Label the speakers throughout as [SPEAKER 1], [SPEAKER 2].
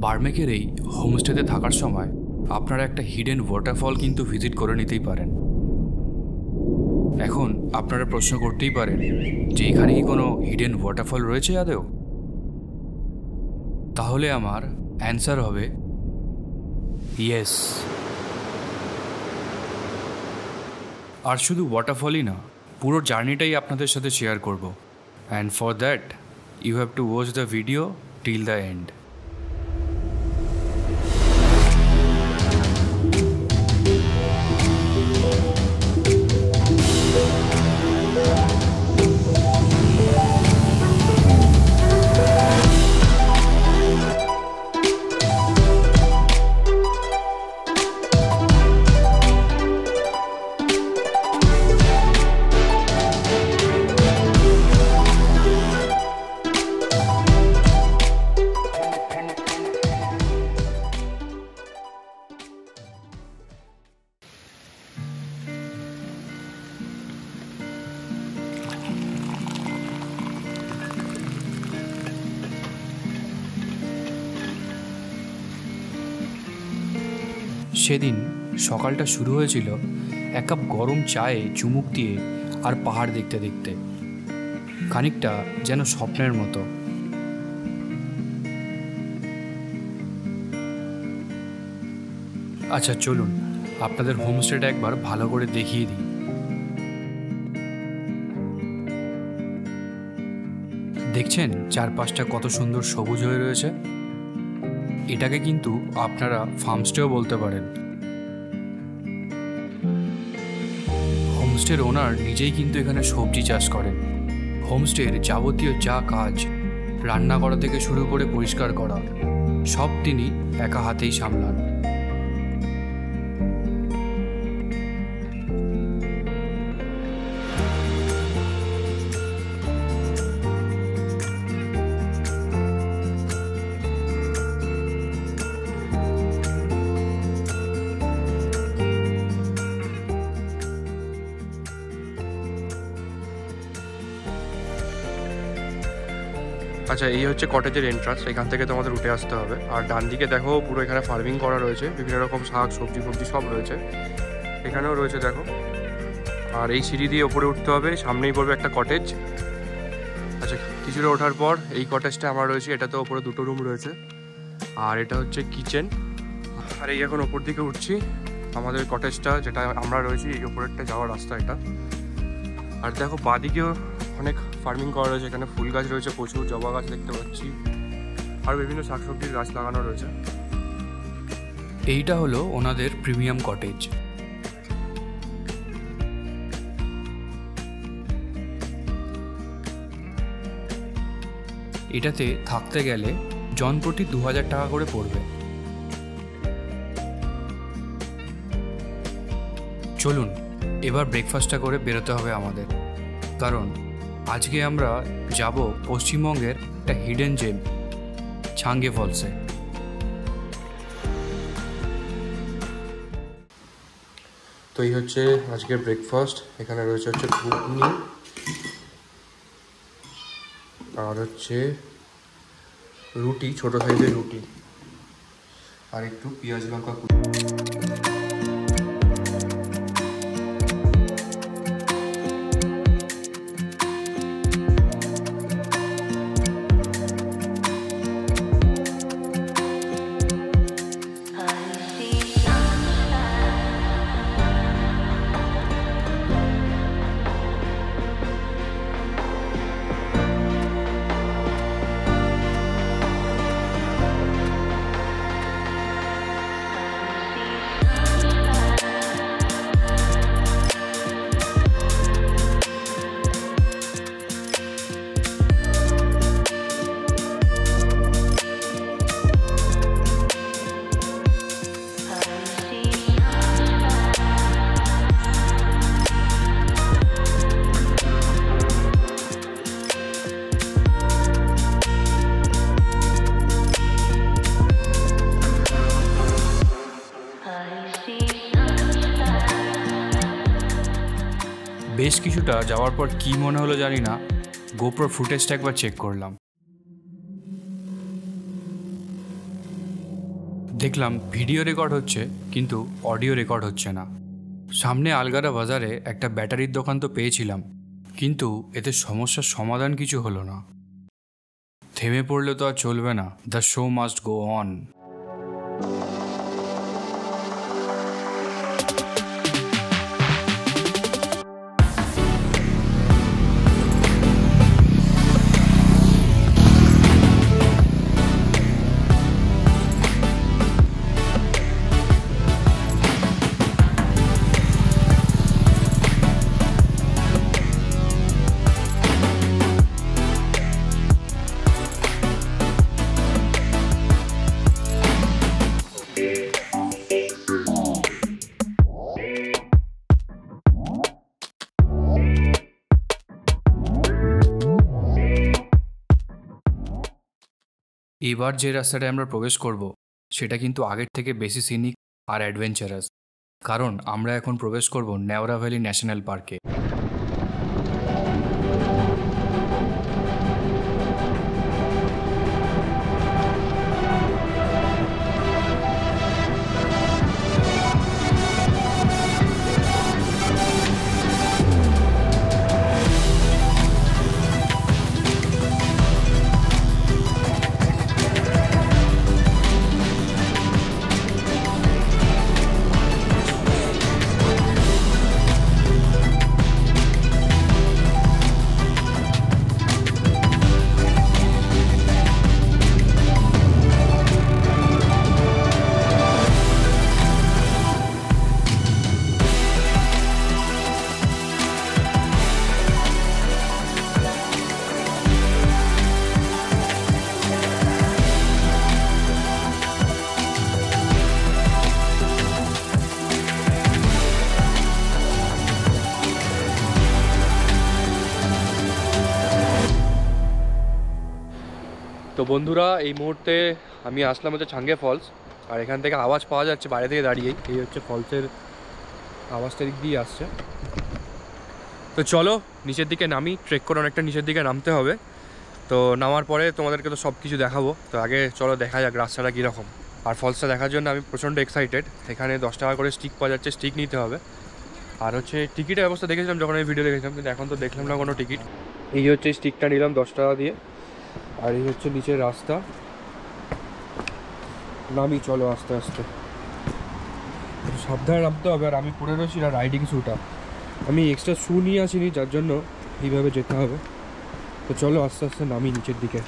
[SPEAKER 1] বার্মেকের এই হোমস্টেতে থাকার সময় আপনারা একটা হিডেন ওয়াটারফল কিন্তু ভিজিট করে নিতেই পারেন। এখন আপনারা প্রশ্ন করতেই পারেন যে এখানে কি কোনো হিডেন ওয়াটারফল রয়েছে আদৌ? তাহলে আমার অ্যান্সার হবে ইয়েস। আর শুধু ওয়াটারফলই না, পুরো জার্নিটাই আপনাদের সাথে শেয়ার করব। And for that you have to watch the video till the end. সেদিন সকালটা শুরু হয়েছিল এক কাপ গরম চায়ে চুমুক দিয়ে আর পাহাড় দেখতে দেখতে, খানিকটা যেন স্বপ্নের মতো। আচ্ছা চলুন আপনাদের হোমস্টেটা একবার ভালো করে দেখিয়ে দিই। দেখছেন চারপাশটা কত সুন্দর সবুজ হয়ে রয়েছে। এটাকে কিন্তু আপনারা ফার্মস্টেও বলতে পারেন। হোমস্টের ওনার নিজেই কিন্তু এখানে সবজি চাষ করেন। হোমস্টের যাবতীয় যা কাজ, রান্না করা থেকে শুরু করে পরিষ্কার করা, সব তিনি একা হাতেই সামলান।
[SPEAKER 2] আচ্ছা, এই হচ্ছে কটেজের এন্ট্রান্স। এখান থেকে তোমাদের উঠে আসতে হবে। আর ডান দিকে দেখো পুরো এখানে ফার্মিং করা রয়েছে, বিভিন্ন রকম শাক সবজি সব রয়েছে। এখানেও রয়েছে দেখো। আর এই সিঁড়ি দিয়ে ওপরে উঠতে হবে, সামনেই পড়বে একটা কটেজ। আচ্ছা, কিছুটা ওঠার পর এই কটেজটা আমরা রয়েছে, এটাতে ওপরে দুটো রুম রয়েছে। আর এটা হচ্ছে কিচেন। আর এই এখন ওপর দিকে উঠছি, আমাদের কটেজটা যেটা আমরা রয়েছি এই ওপরেরটা যাওয়ার রাস্তা এটা। আর দেখো বাঁদিকেও অনেক ফার্মিং করা রয়েছে, এখানে ফুল গাছ রয়েছে প্রচুর, জবা গাছ দেখতে পাচ্ছি, আর বিভিন্ন শাকসবজির গাছ লাগানো রয়েছে।
[SPEAKER 1] এইটা হলো ওনাদের প্রিমিয়াম কটেজ। এটাতে থাকতে গেলে জন প্রতি 2000 টাকা করে পড়বে। চলুন এবার ব্রেকফাস্টটা করে বেরোতে হবে আমাদের, কারণ আজকে আমরা যাব পশ্চিমবঙ্গের একটা হিডেন জেম ছাঙ্গে ফলসে।
[SPEAKER 2] তো এই হচ্ছে আজকের ব্রেকফাস্ট। এখানে রয়েছে হচ্ছে ঘুগনি, আর হচ্ছে রুটি, ছোট সাইজের রুটি, আর একটু পেঁয়াজ লঙ্কা কুচি।
[SPEAKER 1] বেশ কিছুটা যাওয়ার পর কি মনে হলো জানি না, গোপ্রোর ফুটেজটা একবার চেক করলাম। দেখলাম ভিডিও রেকর্ড হচ্ছে কিন্তু অডিও রেকর্ড হচ্ছে না। সামনে আলগারা বাজারে একটা ব্যাটারির দোকান তো পেয়েছিলাম, কিন্তু এতে সমস্যার সমাধান কিছু হলো না। থেমে পড়লে তো আর চলবে না, the show must go on. এবার যে রাস্তাটায় আমরা প্রবেশ করব সেটা কিন্তু আগের থেকে বেশি সিনিক আর অ্যাডভেঞ্চারাস, কারণ আমরা এখন প্রবেশ করব নেওরা ভ্যালি ন্যাশনাল পার্কে।
[SPEAKER 2] তো বন্ধুরা, এই মুহূর্তে আমি আসলাম হচ্ছে ছাঙ্গে ফলস, আর এখান থেকে আওয়াজ পাওয়া যাচ্ছে বাইরে থেকে দাঁড়িয়েই। এই হচ্ছে ফলসের আওয়াজটা দিক দিয়ে আসছে। তো চলো নিচের দিকে নামি, ট্রেক করে অনেকটা নিচের দিকে নামতে হবে। তো নামার পরে তোমাদেরকে তো সব কিছু দেখাবো। তো আগে চলো দেখা যাক রাস্তাটা কীরকম। আর ফলসটা দেখার জন্য আমি প্রচণ্ড এক্সাইটেড। এখানে 10 টাকা করে স্টিক পাওয়া যাচ্ছে, স্টিক নিতে হবে। আর হচ্ছে টিকিটের ব্যবস্থা দেখেছিলাম যখন আমি ভিডিও দেখেছিলাম, কিন্তু এখন তো দেখলাম না কোনো টিকিট। এই হচ্ছে স্টিকটা নিলাম 10 টাকা দিয়ে। আর এই হচ্ছে নিচের রাস্তা। নামি চলো আস্তে আস্তে, সাবধানে নামতে হবে। আর আমি পরে রয়েছি না রাইডিং শ্যুটা, আমি এক্সট্রা শ্যু নিয়ে আসিনি, যার জন্য এইভাবে যেতে হবে। তো চলো আস্তে আস্তে নামি নিচের দিকে।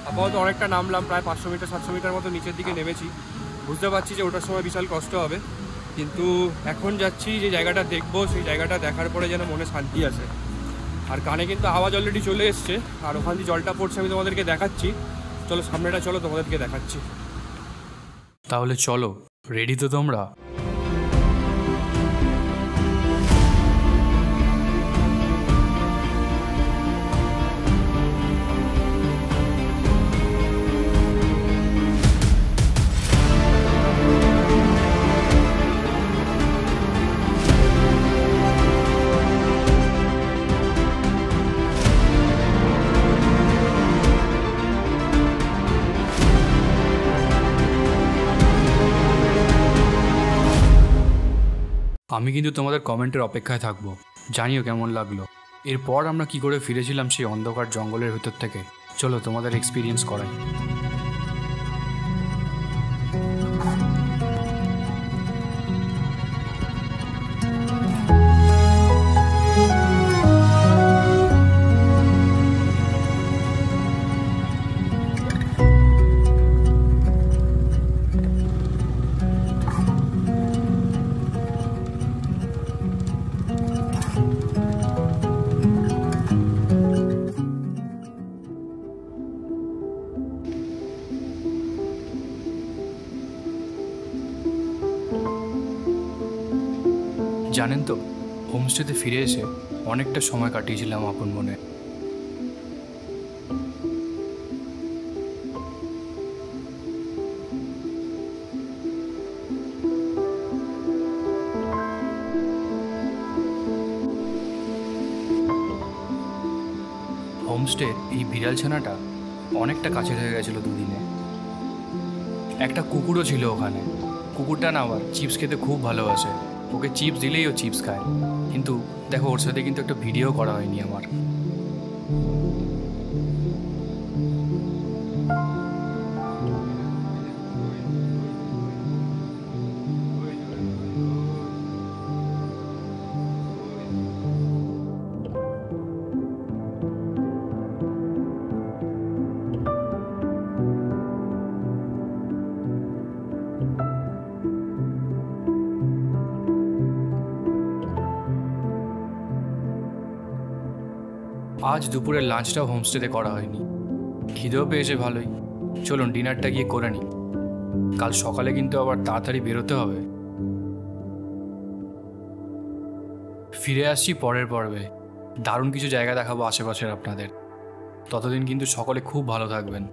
[SPEAKER 2] আপাতত অনেকটা নামলাম, প্রায় 500 মিটার 700 মিটার মতো নিচের দিকে নেমেছি। বুঝতে পারছি যে ওটার সময় বিশাল কষ্ট হবে, কিন্তু এখন যাচ্ছি যে জায়গাটা দেখবো, সেই জায়গাটা দেখার পরে যেন মনে শান্তি আসে। আর কানে কিন্তু আওয়াজ অলরেডি চলে এসছে, আর ওখান দিয়ে জলটা পড়ছে, আমি তোমাদেরকে দেখাচ্ছি। চলো সামনেটা চলো, তোমাদেরকে দেখাচ্ছি।
[SPEAKER 1] তাহলে চলো, রেডি তো তোমরা? আমি কিন্তু তোমাদের কমেন্টের অপেক্ষায় থাকবো, জানিও কেমন লাগলো। এরপর আমরা কি করে ফিরেছিলাম সেই অন্ধকার জঙ্গলের ভেতর থেকে, চলো তোমাদের এক্সপিরিয়েন্স করাই। জানেন তো, হোমস্টেতে ফিরে এসে অনেকটা সময় কাটিয়েছিলাম আপন মনে। হোমস্টের এই বিড়াল ছানাটা অনেকটা কাছের হয়ে গেছিলো দুদিনে। একটা কুকুরও ছিল ওখানে। কুকুরটা না আবার চিপস খেতে খুব ভালোবাসে, ওকে চিপস দিলেই ও চিপস খায়। কিন্তু দেখো, ওর সাথে কিন্তু একটা ভিডিও করা হয়নি আমার। আজ দুপুরের লাঞ্চটাও হোমস্টেতে করা হয়নি। খিদেও পেয়েছে ভালোই। চলুন ডিনারটা গিয়ে করে নিই, কাল সকালে কিন্তু আবার তাড়াতাড়ি বেরোতে হবে। ফিরে আসছি পরের পর্বে। দারুণ কিছু জায়গা দেখাবো আশেপাশের আপনাদের। ততদিন কিন্তু সকলে খুব ভালো থাকবেন।